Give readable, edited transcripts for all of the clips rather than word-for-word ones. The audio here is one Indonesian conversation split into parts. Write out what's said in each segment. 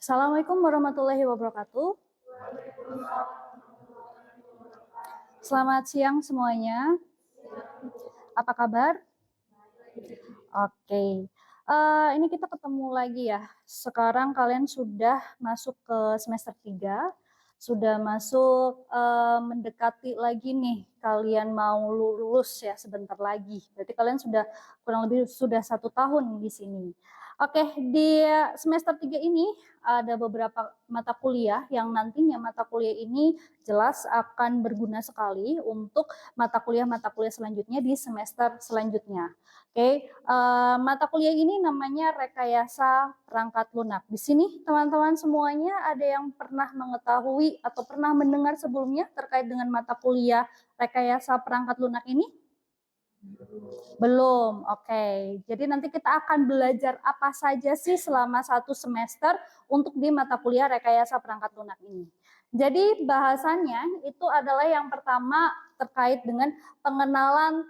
Assalamualaikum warahmatullahi wabarakatuh. Selamat siang semuanya. Apa kabar? Oke. Ini kita ketemu lagi ya. Sekarang kalian sudah masuk ke semester 3, sudah masuk mendekati lagi nih. Kalian mau lulus ya sebentar lagi. Berarti kalian sudah kurang lebih sudah 1 tahun di sini. Oke, di semester 3 ini ada beberapa mata kuliah yang nantinya mata kuliah ini jelas akan berguna sekali untuk mata kuliah-mata kuliah selanjutnya di semester selanjutnya. Oke, mata kuliah ini namanya rekayasa perangkat lunak. Di sini teman-teman semuanya ada yang pernah mengetahui atau pernah mendengar sebelumnya terkait dengan mata kuliah rekayasa perangkat lunak ini? Belum, oke. Jadi nanti kita akan belajar apa saja sih selama 1 semester untuk di mata kuliah rekayasa perangkat lunak ini. Jadi bahasannya itu adalah yang pertama terkait dengan pengenalan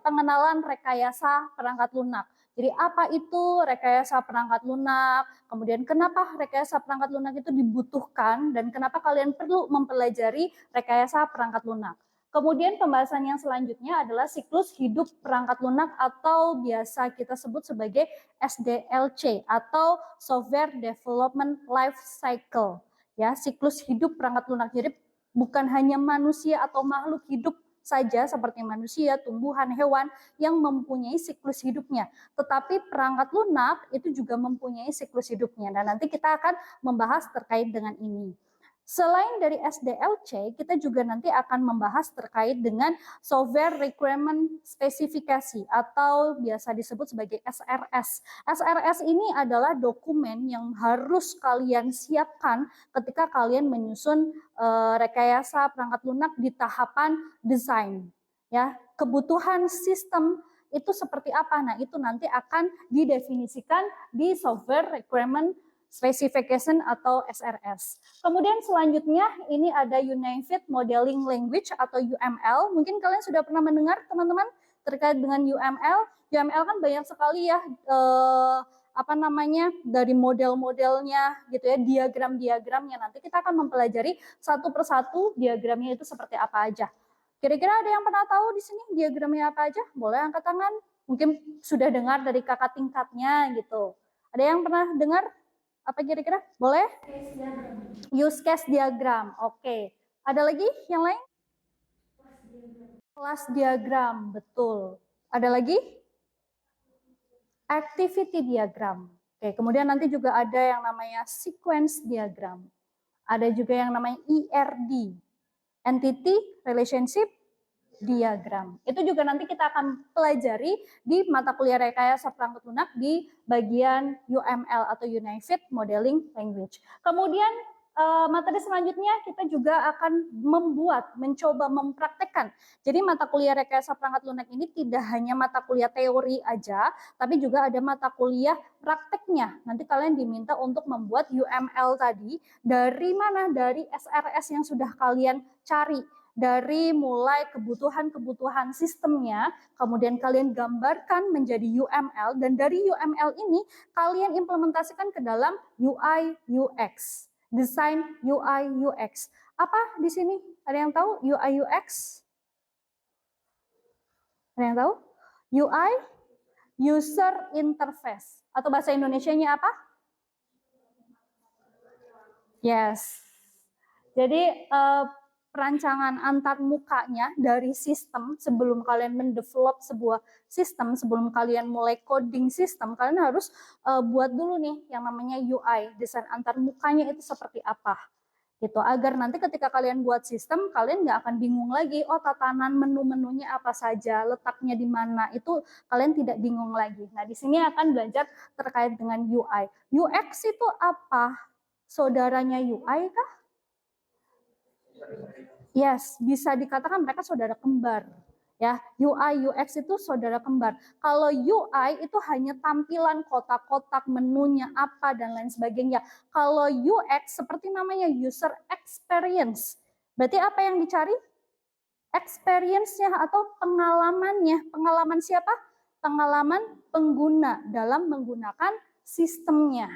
pengenalan rekayasa perangkat lunak. Jadi apa itu rekayasa perangkat lunak, kemudian kenapa rekayasa perangkat lunak itu dibutuhkan, dan kenapa kalian perlu mempelajari rekayasa perangkat lunak. Kemudian pembahasan yang selanjutnya adalah siklus hidup perangkat lunak atau biasa kita sebut sebagai SDLC atau Software Development Life Cycle. Ya, siklus hidup perangkat lunak. Jadi bukan hanya manusia atau makhluk hidup saja seperti manusia, tumbuhan, hewan yang mempunyai siklus hidupnya, tetapi perangkat lunak itu juga mempunyai siklus hidupnya. Dan nanti kita akan membahas terkait dengan ini. Selain dari SDLC, kita juga nanti akan membahas terkait dengan Software Requirement Specification atau biasa disebut sebagai SRS. SRS ini adalah dokumen yang harus kalian siapkan ketika kalian menyusun rekayasa perangkat lunak di tahapan desain. Ya, kebutuhan sistem itu seperti apa? Nah, itu nanti akan didefinisikan di Software Requirement Specification atau SRS. Kemudian selanjutnya ini ada Unified Modeling Language atau UML. Mungkin kalian sudah pernah mendengar teman-teman terkait dengan UML. UML kan banyak sekali ya dari model-modelnya gitu ya, diagram-diagramnya. Nanti kita akan mempelajari satu persatu diagramnya itu seperti apa aja. Kira-kira ada yang pernah tahu di sini diagramnya apa aja? Boleh angkat tangan. Mungkin sudah dengar dari kakak tingkatnya gitu. Ada yang pernah dengar? Apa kira-kira? Boleh? Use case diagram. Oke. Ada lagi yang lain? Kelas diagram, betul. Ada lagi? Activity diagram. Oke, kemudian nanti juga ada yang namanya sequence diagram. Ada juga yang namanya ERD, Entity Relationship Diagram. Itu juga nanti kita akan pelajari di mata kuliah rekayasa perangkat lunak di bagian UML atau Unified Modeling Language. Kemudian materi selanjutnya kita juga akan mencoba mempraktekkan. Jadi mata kuliah rekayasa perangkat lunak ini tidak hanya mata kuliah teori aja, tapi juga ada mata kuliah prakteknya. Nanti kalian diminta untuk membuat UML tadi dari mana? Dari SRS yang sudah kalian cari. Dari mulai kebutuhan-kebutuhan sistemnya, kemudian kalian gambarkan menjadi UML, dan dari UML ini kalian implementasikan ke dalam UI UX, desain UI UX. Apa di sini? Ada yang tahu UI UX? Ada yang tahu? UI User Interface, atau bahasa Indonesianya apa? Yes. Jadi perancangan antar mukanya dari sistem sebelum kalian mendevelop sebuah sistem, sebelum kalian mulai coding sistem, kalian harus buat dulu nih yang namanya UI, desain antar mukanya itu seperti apa. Gitu, agar nanti ketika kalian buat sistem, kalian nggak akan bingung lagi, oh tatanan menu-menunya apa saja, letaknya di mana, itu kalian tidak bingung lagi. Nah, di sini akan belajar terkait dengan UI. UX itu apa? Saudaranya UI kah? Yes, bisa dikatakan mereka saudara kembar. Ya, UI UX itu saudara kembar. Kalau UI itu hanya tampilan kotak-kotak, menunya apa dan lain sebagainya. Kalau UX seperti namanya user experience. Berarti apa yang dicari? Experience-nya atau pengalamannya. Pengalaman siapa? Pengalaman pengguna dalam menggunakan sistemnya.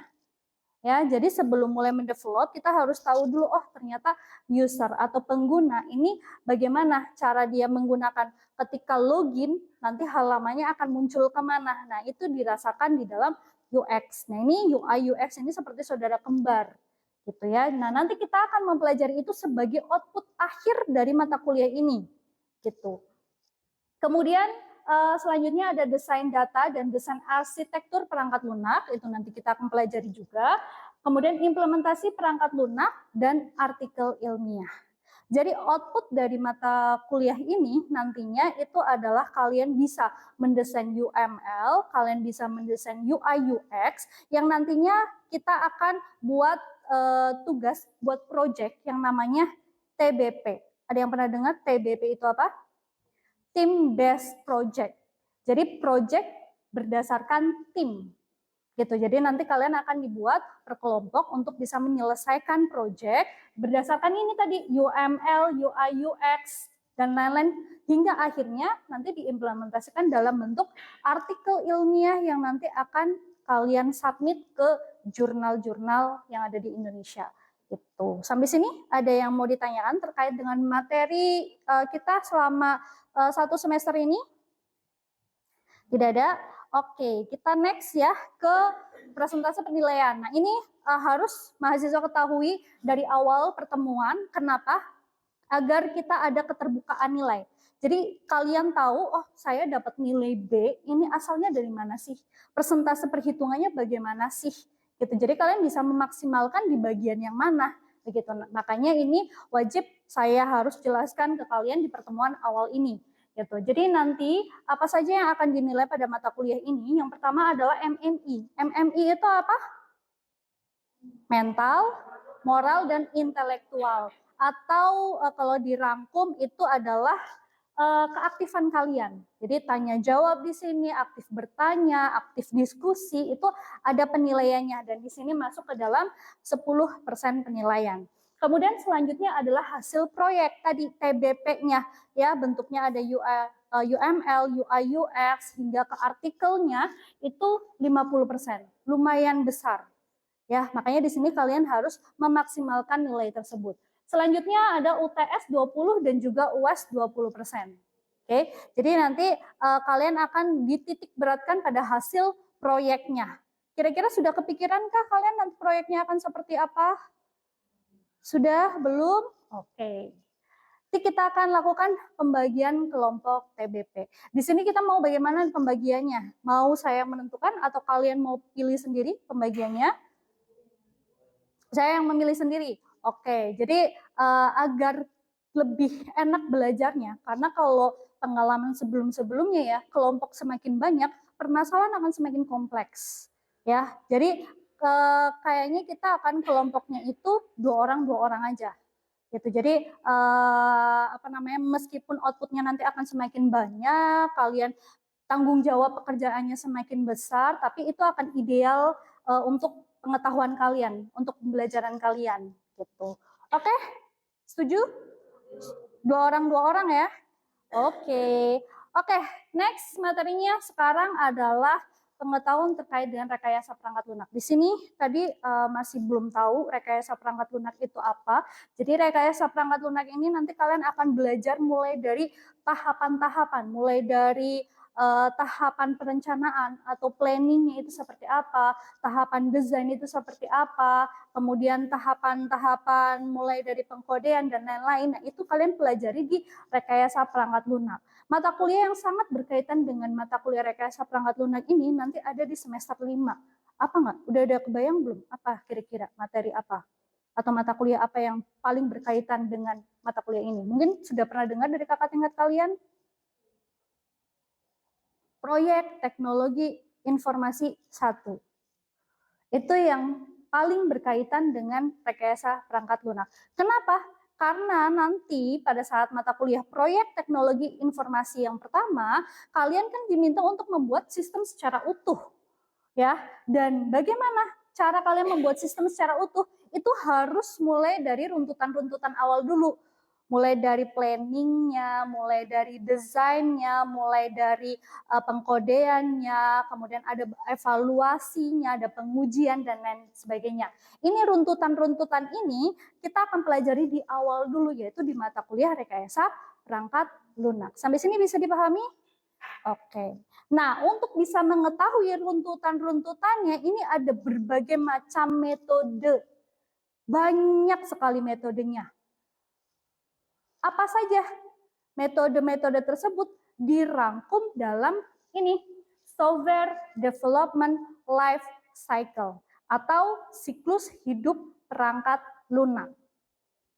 Ya, jadi sebelum mulai mendevelop kita harus tahu dulu, oh ternyata user atau pengguna ini bagaimana cara dia menggunakan. Ketika login nanti halamannya akan muncul kemana. Nah itu dirasakan di dalam UX. Nah ini UI UX ini seperti saudara kembar gitu ya. Nah nanti kita akan mempelajari itu sebagai output akhir dari mata kuliah ini gitu. Kemudian selanjutnya ada desain data dan desain arsitektur perangkat lunak, itu nanti kita akan pelajari juga. Kemudian implementasi perangkat lunak dan artikel ilmiah. Jadi output dari mata kuliah ini nantinya itu adalah kalian bisa mendesain UML, kalian bisa mendesain UI UX, yang nantinya kita akan buat tugas, buat project yang namanya TBP. Ada yang pernah dengar TBP itu apa? Team based project. Jadi project berdasarkan tim. Gitu. Jadi nanti kalian akan dibuat per kelompok untuk bisa menyelesaikan project berdasarkan ini tadi UML, UI UX dan lain-lain hingga akhirnya nanti diimplementasikan dalam bentuk artikel ilmiah yang nanti akan kalian submit ke jurnal-jurnal yang ada di Indonesia. Gitu. Sampai sini ada yang mau ditanyakan terkait dengan materi kita selama 1 semester ini? Tidak ada? Oke, kita next ya ke presentasi penilaian. Nah ini harus mahasiswa ketahui dari awal pertemuan. Kenapa? Agar kita ada keterbukaan nilai. Jadi kalian tahu, oh saya dapat nilai B, ini asalnya dari mana sih? Persentase perhitungannya bagaimana sih? Gitu. Jadi kalian bisa memaksimalkan di bagian yang mana? Begitu. Makanya ini wajib saya harus jelaskan ke kalian di pertemuan awal ini. Gitu. Jadi nanti apa saja yang akan dinilai pada mata kuliah ini? Yang pertama adalah MMI. MMI itu apa? Mental, moral, dan intelektual. Atau kalau dirangkum itu adalah keaktifan kalian. Jadi tanya jawab di sini, aktif bertanya, aktif diskusi, itu ada penilaiannya dan di sini masuk ke dalam 10% penilaian. Kemudian selanjutnya adalah hasil proyek tadi TBP-nya ya, bentuknya ada UML, UI UX hingga ke artikelnya itu 50%. Lumayan besar. Ya, makanya di sini kalian harus memaksimalkan nilai tersebut. Selanjutnya ada UTS 20 dan juga UAS 20%. Oke, jadi nanti kalian akan dititik beratkan pada hasil proyeknya. Kira-kira sudah kepikirankah kalian nanti proyeknya akan seperti apa? Sudah? Belum? Oke. Nanti kita akan lakukan pembagian kelompok TBP. Di sini kita mau bagaimana pembagiannya? Mau saya menentukan atau kalian mau pilih sendiri pembagiannya? Saya yang memilih sendiri. Oke, jadi agar lebih enak belajarnya, karena kalau pengalaman sebelum-sebelumnya ya, kelompok semakin banyak, permasalahan akan semakin kompleks. Ya, jadi kayaknya kita akan kelompoknya itu 2 orang aja. Gitu. Jadi apa namanya, meskipun outputnya nanti akan semakin banyak, kalian tanggung jawab pekerjaannya semakin besar, tapi itu akan ideal untuk pengetahuan kalian, untuk pembelajaran kalian, gitu. Oke, setuju? 2 orang ya. Oke, next materinya sekarang adalah pengetahuan terkait dengan rekayasa perangkat lunak. Di sini tadi masih belum tahu rekayasa perangkat lunak itu apa. Jadi rekayasa perangkat lunak ini nanti kalian akan belajar mulai dari tahapan-tahapan, mulai dari tahapan perencanaan atau planningnya itu seperti apa, tahapan desain itu seperti apa, kemudian tahapan-tahapan mulai dari pengkodean dan lain-lain. Nah, itu kalian pelajari di rekayasa perangkat lunak. Mata kuliah yang sangat berkaitan dengan mata kuliah rekayasa perangkat lunak ini nanti ada di semester 5. Apa nggak? Udah ada kebayang belum? Apa kira-kira materi apa? Atau mata kuliah apa yang paling berkaitan dengan mata kuliah ini? Mungkin sudah pernah dengar dari kakak tingkat kalian? Proyek teknologi informasi 1. Itu yang paling berkaitan dengan rekayasa perangkat lunak. Kenapa? Karena nanti pada saat mata kuliah proyek teknologi informasi yang pertama, kalian kan diminta untuk membuat sistem secara utuh. Ya, dan bagaimana cara kalian membuat sistem secara utuh? Itu harus mulai dari runtutan-runtutan awal dulu. mulai dari planningnya, mulai dari desainnya, mulai dari pengkodeannya, kemudian ada evaluasinya, ada pengujian dan lain sebagainya. Ini runtutan-runtutan ini kita akan pelajari di awal dulu, yaitu di mata kuliah rekayasa perangkat lunak. Sampai sini bisa dipahami? Oke. Nah, untuk bisa mengetahui runtutan-runtutannya, ini ada berbagai macam metode. Banyak sekali metodenya. Apa saja metode-metode tersebut dirangkum dalam ini, Software Development Life Cycle atau siklus hidup perangkat lunak.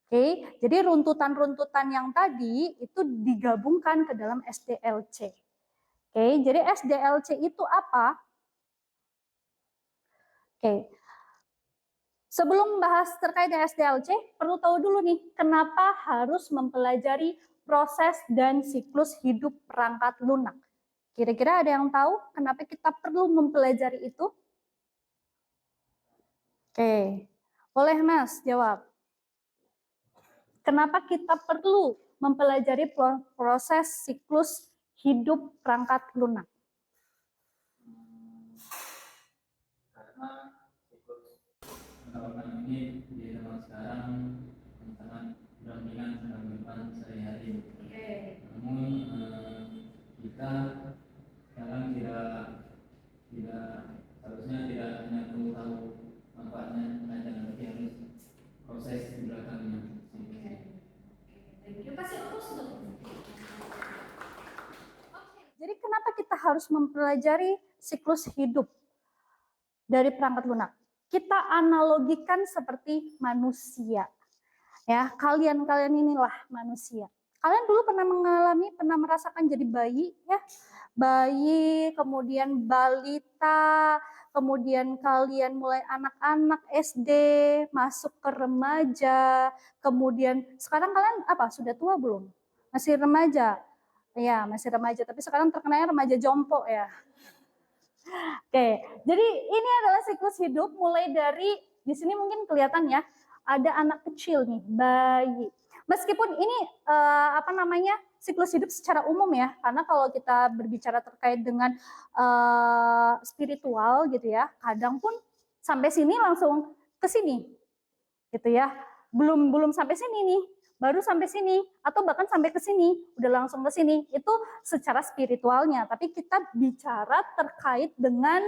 Oke, jadi runtutan-runtutan yang tadi itu digabungkan ke dalam SDLC. Oke, jadi SDLC itu apa? Oke, sebelum bahas terkait dengan SDLC, perlu tahu dulu nih, kenapa harus mempelajari proses dan siklus hidup perangkat lunak. Kira-kira ada yang tahu kenapa kita perlu mempelajari itu? Oke, boleh Mas jawab. Kenapa kita perlu mempelajari proses siklus hidup perangkat lunak? Karena siklus perangkat ini di zaman sekarang sangat berdampingan dengan kehidupan sehari-hari. Namun kita sekarang tidak seharusnya tidak hanya perlu tahu manfaatnya saja, tapi harus proses di belakangnya. Jadi kenapa kita harus mempelajari siklus hidup dari perangkat lunak? Kita analogikan seperti manusia. Ya, kalian inilah manusia. Kalian dulu pernah merasakan jadi bayi, ya? Bayi, kemudian balita, kemudian kalian mulai anak-anak SD, masuk ke remaja, kemudian sekarang kalian apa? Sudah tua belum? Masih remaja? Ya, masih remaja, tapi sekarang terkenanya remaja jompo ya. Oke, jadi ini adalah siklus hidup mulai dari, di sini mungkin kelihatan ya, ada anak kecil nih, bayi. Meskipun ini siklus hidup secara umum ya, karena kalau kita berbicara terkait dengan spiritual gitu ya, kadang pun sampai sini langsung ke sini, gitu ya. Belum sampai sini nih, baru sampai sini atau bahkan sampai ke sini, udah langsung ke sini. Itu secara spiritualnya, tapi kita bicara terkait dengan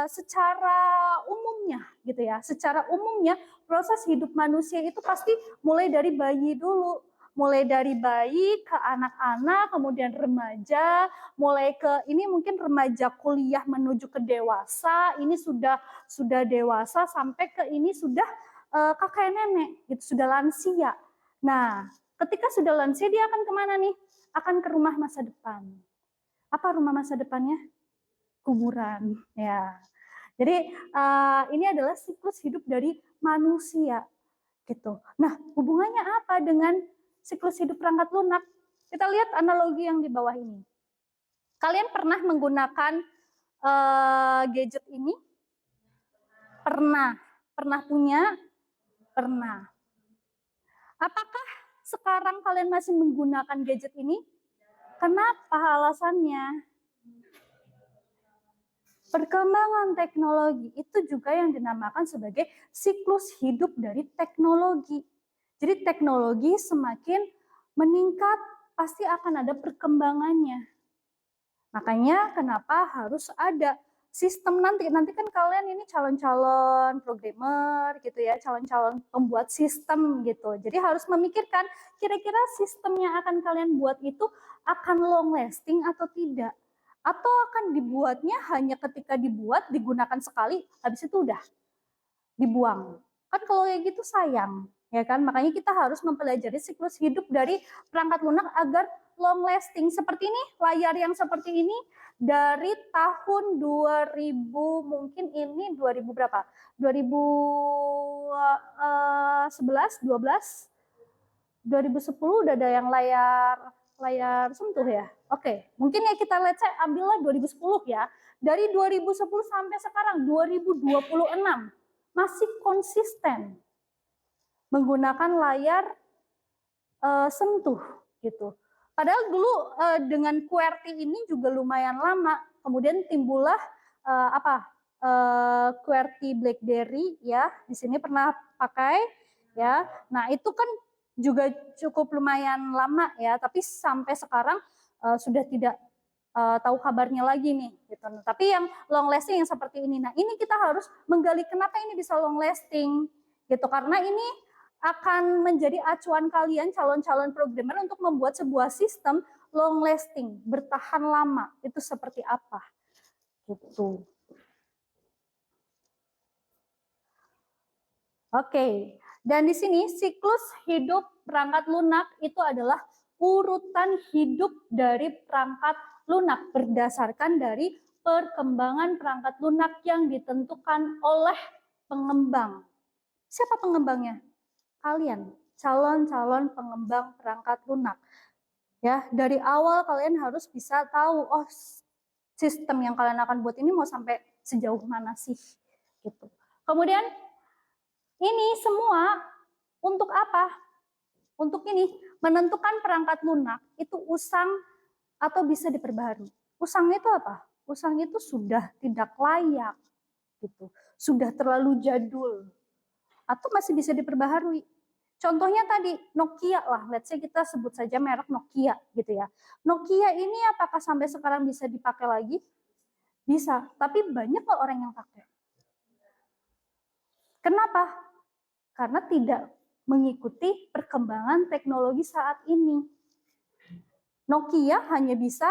secara umumnya gitu ya. Secara umumnya proses hidup manusia itu pasti mulai dari bayi dulu. Mulai dari bayi ke anak-anak, kemudian remaja, mulai ke ini mungkin remaja kuliah menuju ke dewasa, ini sudah dewasa sampai ke ini sudah kakek nenek, gitu, sudah lansia. Nah, ketika sudah lansia dia akan kemana nih? Akan ke rumah masa depan. Apa rumah masa depannya? Kuburan. Ya. Jadi ini adalah siklus hidup dari manusia, gitu. Nah, hubungannya apa dengan siklus hidup perangkat lunak? Kita lihat analogi yang di bawah ini. Kalian pernah menggunakan gadget ini? Pernah punya? Pernah. Apakah sekarang kalian masih menggunakan gadget ini? Kenapa alasannya? Perkembangan teknologi itu juga yang dinamakan sebagai siklus hidup dari teknologi. Jadi teknologi semakin meningkat, pasti akan ada perkembangannya. Makanya kenapa harus ada sistem nanti kan kalian ini calon-calon programmer gitu ya, calon-calon pembuat sistem gitu. Jadi harus memikirkan kira-kira sistem yang akan kalian buat itu akan long lasting atau tidak. Atau akan dibuatnya hanya ketika dibuat, digunakan sekali, habis itu udah dibuang. Kan kalau kayak gitu sayang, ya kan? Makanya kita harus mempelajari siklus hidup dari perangkat lunak agar long lasting. Seperti ini, layar yang seperti ini dari tahun 2000, mungkin ini 2000 berapa? 2011, 12, 2010 udah ada yang layar sentuh ya. Oke, mungkin ya kita let's say ambillah 2010 ya. Dari 2010 sampai sekarang 2026 masih konsisten menggunakan layar sentuh gitu. Padahal dulu dengan QWERTY ini juga lumayan lama. Kemudian timbullah QWERTY BlackBerry ya. Di sini pernah pakai ya. Nah, itu kan juga cukup lumayan lama ya, tapi sampai sekarang sudah tidak tahu kabarnya lagi nih gitu. Nah, tapi yang long lasting yang seperti ini. Nah, ini kita harus menggali kenapa ini bisa long lasting gitu, karena ini akan menjadi acuan kalian calon-calon programmer untuk membuat sebuah sistem long lasting, bertahan lama. Itu seperti apa? Gitu. Oke. Dan di sini siklus hidup perangkat lunak itu adalah urutan hidup dari perangkat lunak berdasarkan dari perkembangan perangkat lunak yang ditentukan oleh pengembang. Siapa pengembangnya? Kalian, calon-calon pengembang perangkat lunak. Ya, dari awal kalian harus bisa tahu, oh sistem yang kalian akan buat ini mau sampai sejauh mana sih, gitu. Kemudian ini semua untuk apa? Untuk ini menentukan perangkat lunak itu usang atau bisa diperbaharui. Usang itu apa? Usang itu sudah tidak layak, gitu, sudah terlalu jadul, atau masih bisa diperbaharui. Contohnya tadi Nokia lah, let's say kita sebut saja merek Nokia gitu ya. Nokia ini apakah sampai sekarang bisa dipakai lagi? Bisa, tapi banyak kok orang yang pakai. Kenapa? Karena tidak mengikuti perkembangan teknologi saat ini. Nokia hanya bisa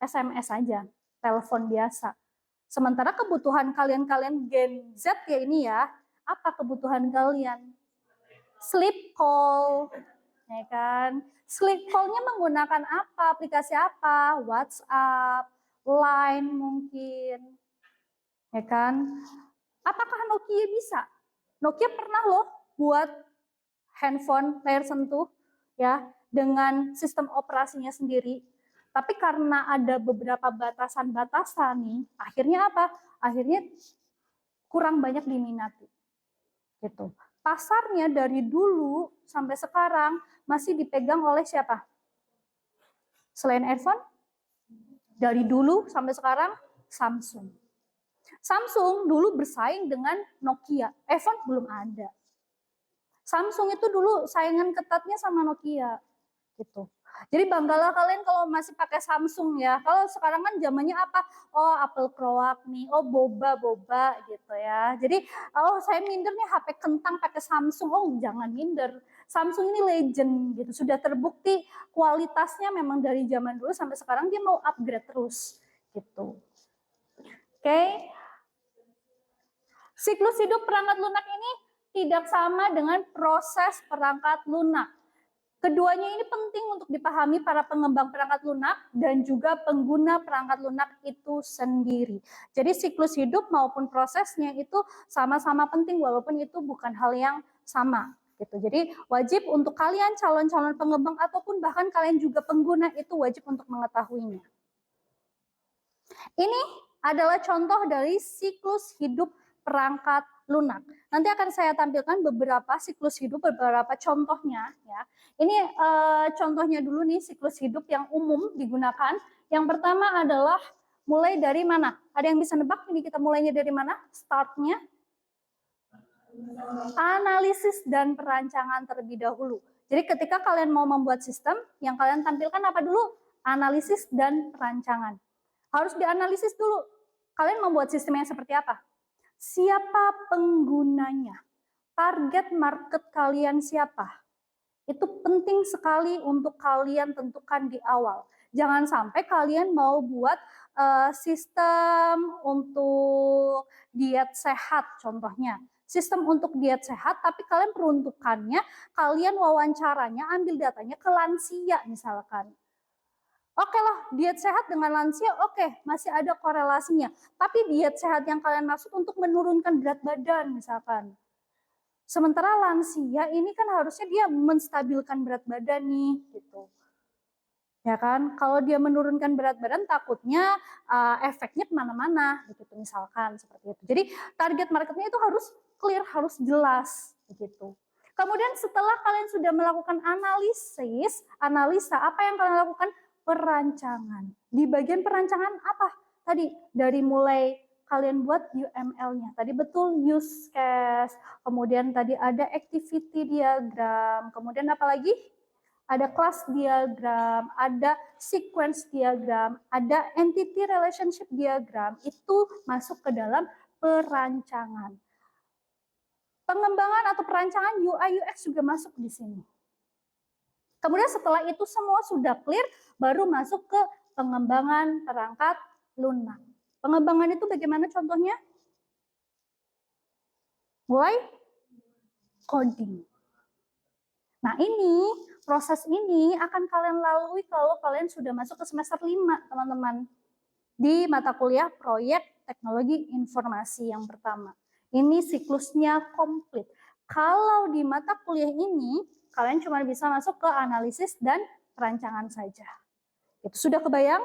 SMS saja, telepon biasa. Sementara kebutuhan kalian Gen Z ya ini ya, apa kebutuhan kalian? Sleep call, ya kan? Sleep call-nya menggunakan apa? Aplikasi apa? WhatsApp, Line mungkin, ya kan? Apakah Nokia bisa? Nokia pernah loh buat handphone layar sentuh, ya, dengan sistem operasinya sendiri. Tapi karena ada beberapa batasan-batasan nih, akhirnya apa? Akhirnya kurang banyak diminati, gitu. Pasarnya dari dulu sampai sekarang masih dipegang oleh siapa? Selain iPhone, dari dulu sampai sekarang Samsung. Samsung dulu bersaing dengan Nokia, iPhone belum ada. Samsung itu dulu saingan ketatnya sama Nokia, gitu. Jadi banggalah kalian kalau masih pakai Samsung ya. Kalau sekarang kan zamannya apa? Oh, Apple Croak nih, oh boba gitu ya. Jadi oh saya minder nih HP kentang pakai Samsung. Oh jangan minder. Samsung ini legend gitu. Sudah terbukti kualitasnya memang dari zaman dulu sampai sekarang dia mau upgrade terus gitu. Oke. Siklus hidup perangkat lunak ini tidak sama dengan proses perangkat lunak. Keduanya ini penting untuk dipahami para pengembang perangkat lunak dan juga pengguna perangkat lunak itu sendiri. Jadi siklus hidup maupun prosesnya itu sama-sama penting walaupun itu bukan hal yang sama. Gitu. Jadi wajib untuk kalian calon-calon pengembang ataupun bahkan kalian juga pengguna itu wajib untuk mengetahuinya. Ini adalah contoh dari siklus hidup perangkat lunak. Nanti akan saya tampilkan beberapa siklus hidup, beberapa contohnya ya. Ini contohnya dulu nih siklus hidup yang umum digunakan. Yang pertama adalah mulai dari mana? Ada yang bisa nebak ini kita mulainya dari mana? Startnya? Analisis dan perancangan terlebih dahulu. Jadi ketika kalian mau membuat sistem, yang kalian tampilkan apa dulu? Analisis dan perancangan. Harus dianalisis dulu. Kalian membuat sistem yang seperti apa? Siapa penggunanya? Target market kalian siapa? Itu penting sekali untuk kalian tentukan di awal. Jangan sampai kalian mau buat sistem untuk diet sehat contohnya. Sistem untuk diet sehat, tapi kalian peruntukannya, kalian wawancaranya, ambil datanya ke lansia misalkan. Oke lah, diet sehat dengan lansia, oke, masih ada korelasinya. Tapi diet sehat yang kalian maksud untuk menurunkan berat badan misalkan. Sementara lansia ini kan harusnya dia menstabilkan berat badan nih, gitu. Ya kan, kalau dia menurunkan berat badan takutnya efeknya kemana-mana, gitu misalkan seperti itu. Jadi target marketnya itu harus clear, harus jelas, begitu. Kemudian setelah kalian sudah melakukan analisa, apa yang kalian lakukan? Perancangan. Di bagian perancangan apa? Tadi dari mulai kalian buat UML-nya. Tadi betul use case, kemudian tadi ada activity diagram, kemudian apa lagi? Ada class diagram, ada sequence diagram, ada entity relationship diagram. Itu masuk ke dalam perancangan. Pengembangan atau perancangan UI UX juga masuk di sini. Kemudian setelah itu semua sudah clear, baru masuk ke pengembangan perangkat lunak. Pengembangan itu bagaimana contohnya? Mulai coding. Nah ini, proses ini akan kalian lalui kalau kalian sudah masuk ke semester 5, teman-teman. Di mata kuliah proyek teknologi informasi yang pertama. Ini siklusnya komplit. Kalau di mata kuliah ini, kalian cuma bisa masuk ke analisis dan perancangan saja. Itu sudah kebayang?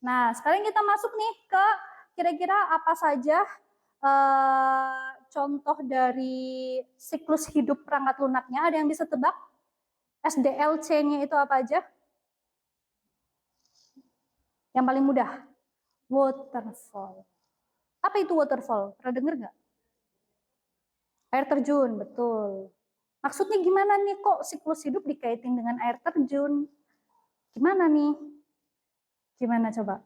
Nah, sekarang kita masuk nih ke kira-kira apa saja contoh dari siklus hidup perangkat lunaknya. Ada yang bisa tebak? SDLC-nya itu apa aja? Yang paling mudah? Waterfall. Apa itu waterfall? Pernah dengar nggak? Air terjun, betul. Maksudnya gimana nih kok siklus hidup dikaitin dengan air terjun? Gimana nih? Gimana coba?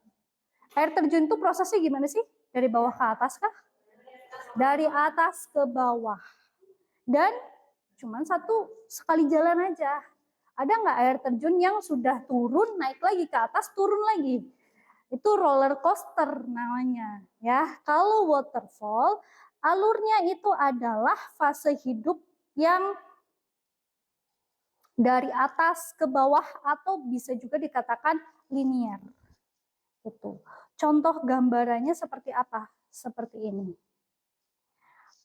Air terjun itu prosesnya gimana sih? Dari bawah ke atas kah? Dari atas ke bawah. Dan cuman satu sekali jalan aja. Ada nggak air terjun yang sudah turun, naik lagi ke atas, turun lagi? Itu roller coaster namanya. Ya, kalau waterfall, alurnya itu adalah fase hidup yang dari atas ke bawah atau bisa juga dikatakan linear. Gitu. Contoh gambarannya seperti apa? Seperti ini.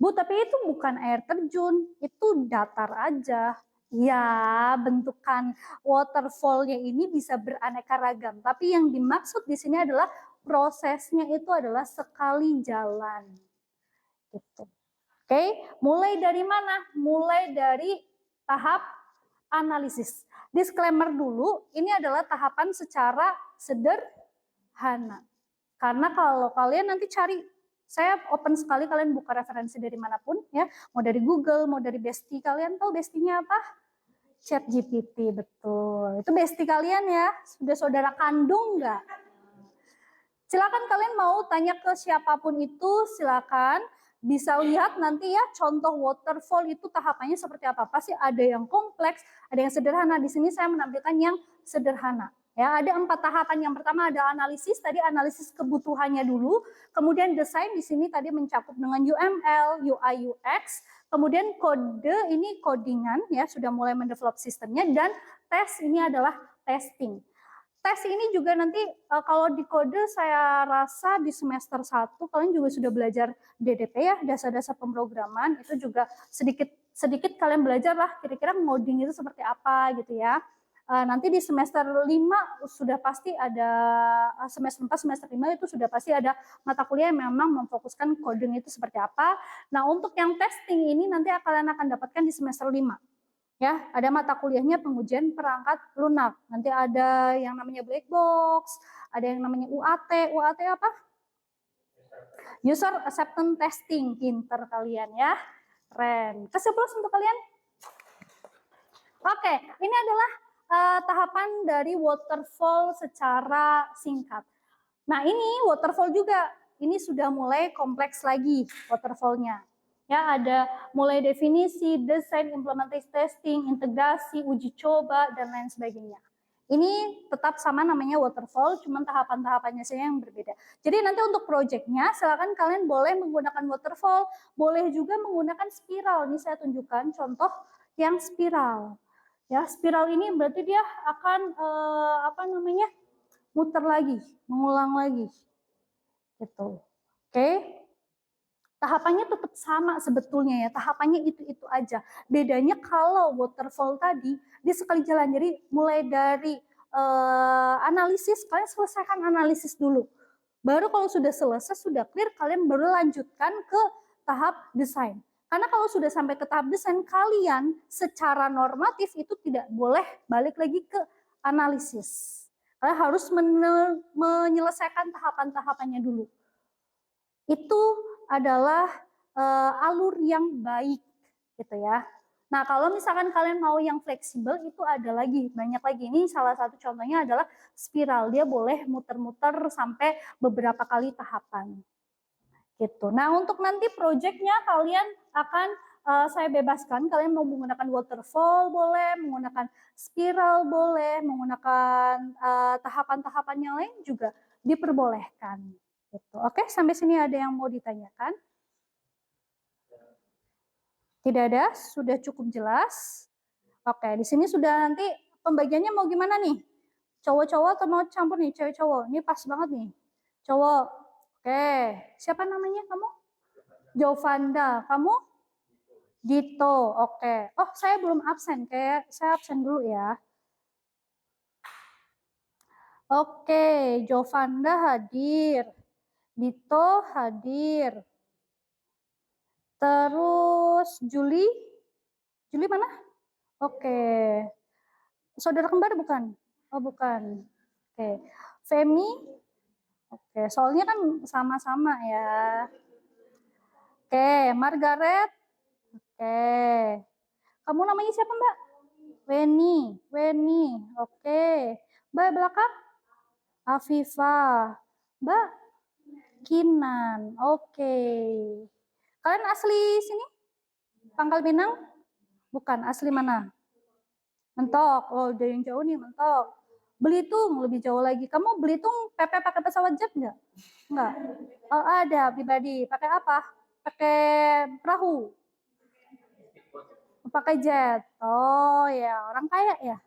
Bu, tapi itu bukan air terjun, itu datar aja. Ya, bentukan waterfall-nya ini bisa beraneka ragam. Tapi yang dimaksud di sini adalah prosesnya itu adalah sekali jalan. Gitu. Oke, mulai dari mana? Mulai dari tahap analisis. Disclaimer dulu, ini adalah tahapan secara sederhana. Karena kalau kalian nanti cari, saya open sekali kalian buka referensi dari manapun ya, mau dari Google, mau dari bestie. Kalian tahu bestinya apa? ChatGPT, betul. Itu bestie kalian ya, sudah saudara kandung nggak? Silakan kalian mau tanya ke siapapun itu, silakan. Bisa lihat nanti ya contoh waterfall itu tahapannya seperti apa. Pasti ada yang kompleks, ada yang sederhana. Di sini saya menampilkan yang sederhana. Ya, ada 4 tahapan. Yang pertama ada analisis, tadi analisis kebutuhannya dulu. Kemudian desain di sini tadi mencakup dengan UML, UI UX. Kemudian kode ini codingan ya, sudah mulai mendevelop sistemnya, dan tes ini adalah testing. Tes ini juga nanti kalau di kode saya rasa di semester 1 kalian juga sudah belajar DDP ya, dasar-dasar pemrograman. Itu juga sedikit kalian belajar lah kira-kira ngoding itu seperti apa gitu ya. Nanti di semester 5 sudah pasti ada, semester 4, semester 5 itu sudah pasti ada mata kuliah yang memang memfokuskan coding itu seperti apa. Nah, untuk yang testing ini nanti kalian akan dapatkan di semester 5. Ya, ada mata kuliahnya pengujian perangkat lunak. Nanti ada yang namanya black box, ada yang namanya UAT. UAT apa? User Acceptance Testing. Pinter kalian ya. Keren. Ke-11 untuk kalian. Oke, ini adalah tahapan dari waterfall secara singkat. Nah, ini waterfall juga. Ini sudah mulai kompleks lagi waterfallnya. Ya, ada mulai definisi, desain, implementasi, testing, integrasi, uji coba, dan lain sebagainya. Ini tetap sama namanya waterfall, cuman tahapan-tahapannya saja yang berbeda. Jadi nanti untuk projectnya, silakan kalian boleh menggunakan waterfall, boleh juga menggunakan spiral. Ini saya tunjukkan contoh yang spiral. Ya, spiral ini berarti dia akan muter lagi, mengulang lagi. Gitu. Oke. Tahapannya tetap sama sebetulnya ya, tahapannya itu-itu aja. Bedanya kalau waterfall tadi, dia sekali jalan. Jadi mulai dari analisis, kalian selesaikan analisis dulu. Baru kalau sudah selesai, sudah clear, kalian baru lanjutkan ke tahap desain. Karena kalau sudah sampai ke tahap desain, kalian secara normatif itu tidak boleh balik lagi ke analisis. Kalian harus menyelesaikan tahapan-tahapannya dulu. Itu adalah alur yang baik gitu ya. Nah, kalau misalkan kalian mau yang fleksibel, itu ada lagi, banyak lagi. Ini salah satu contohnya adalah spiral. Dia boleh muter-muter sampai beberapa kali tahapan. Gitu. Nah, untuk nanti projectnya kalian akan saya bebaskan. Kalian mau menggunakan waterfall boleh, menggunakan spiral boleh, menggunakan tahapan-tahapan yang lain juga diperbolehkan. Gitu. Oke, sampai sini ada yang mau ditanyakan? Tidak ada, sudah cukup jelas. Oke, di sini sudah nanti pembagiannya mau gimana nih? Cowok-cowok atau mau campur nih, cewek cowok? Ini pas banget nih. Cowok. Oke, siapa namanya kamu? Jovanda. Kamu? Dito. Oke. Oh, saya belum absen. Kayak saya absen dulu ya. Oke, Jovanda hadir. Dito hadir. Terus Juli? Juli mana? Oke. Saudara kembar bukan? Oh, bukan. Oke. Femi? Oke, soalnya kan sama-sama ya. Oke, Margaret? Oke. Kamu namanya siapa, Mbak? Weni. Weni. Oke. Mbak belakang? Afifa. Mbak? Kinan. Oke. Kalian asli sini? Pangkal Pinang? Bukan, asli mana? Mentok. Oh, dari yang jauh nih, Mentok. Belitung, lebih jauh lagi. Kamu Belitung PP pakai pesawat jet nggak? Nggak. Oh, ada pribadi. Pakai apa? Pakai perahu. Pakai jet. Oh ya, orang kaya ya.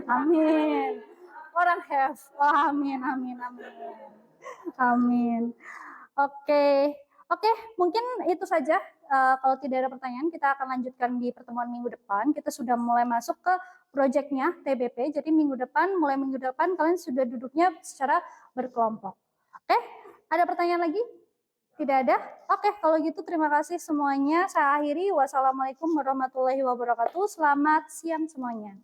Amin. Orang have. Oh, amin, amin, amin. Amin. Oke. Oke, mungkin itu saja. Kalau tidak ada pertanyaan, kita akan lanjutkan di pertemuan minggu depan. Kita sudah mulai masuk ke proyeknya TBP. Jadi mulai minggu depan kalian sudah duduknya secara berkelompok. Oke, ada pertanyaan lagi? Tidak ada? Oke, kalau gitu terima kasih semuanya. Saya akhiri. Wassalamualaikum warahmatullahi wabarakatuh. Selamat siang semuanya.